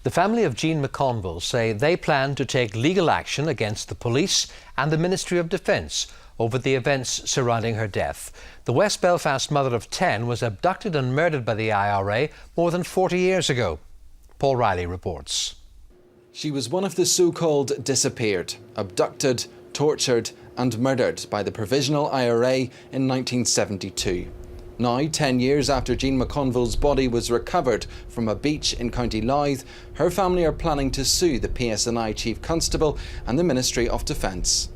The family of Jean McConville say they plan to take legal action against the police and the Ministry of Defence over the events surrounding her death. The West Belfast mother of 10 was abducted and murdered by the IRA more than 40 years ago. Paul Riley reports. She was one of the so-called disappeared, abducted, tortured and murdered by the Provisional IRA in 1972. Now, 10 years after Jean McConville's body was recovered from a beach in County Louth, her family are planning to sue the PSNI Chief Constable and the Ministry of Defence.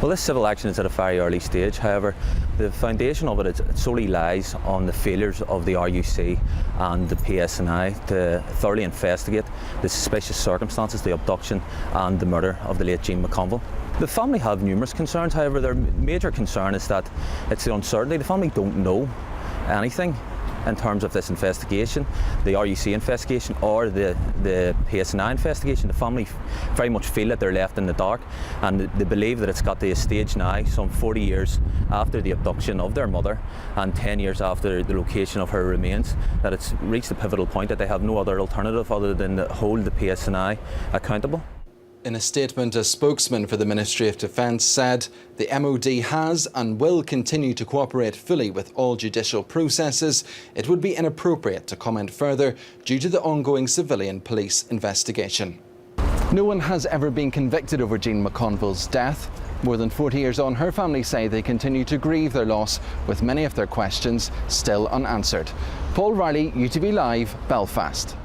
Well, this civil action is at a very early stage. However, the foundation of it solely lies on the failures of the RUC and the PSNI to thoroughly investigate the suspicious circumstances, the abduction and the murder of the late Jean McConville. The family have numerous concerns. However, their major concern is that it's the uncertainty. The family don't know anything in terms of this investigation, the RUC investigation or the PSNI investigation. The family very much feel that they're left in the dark, and they believe that it's got to a stage now, some 40 years after the abduction of their mother and 10 years after the location of her remains, that it's reached a pivotal point that they have no other alternative other than to hold the PSNI accountable. In a statement, a spokesman for the Ministry of Defence said the MOD has and will continue to cooperate fully with all judicial processes. It would be inappropriate to comment further due to the ongoing civilian police investigation. No one has ever been convicted over Jean McConville's death. More than 40 years on, her family say they continue to grieve their loss, with many of their questions still unanswered. Paul Riley, UTV Live, Belfast.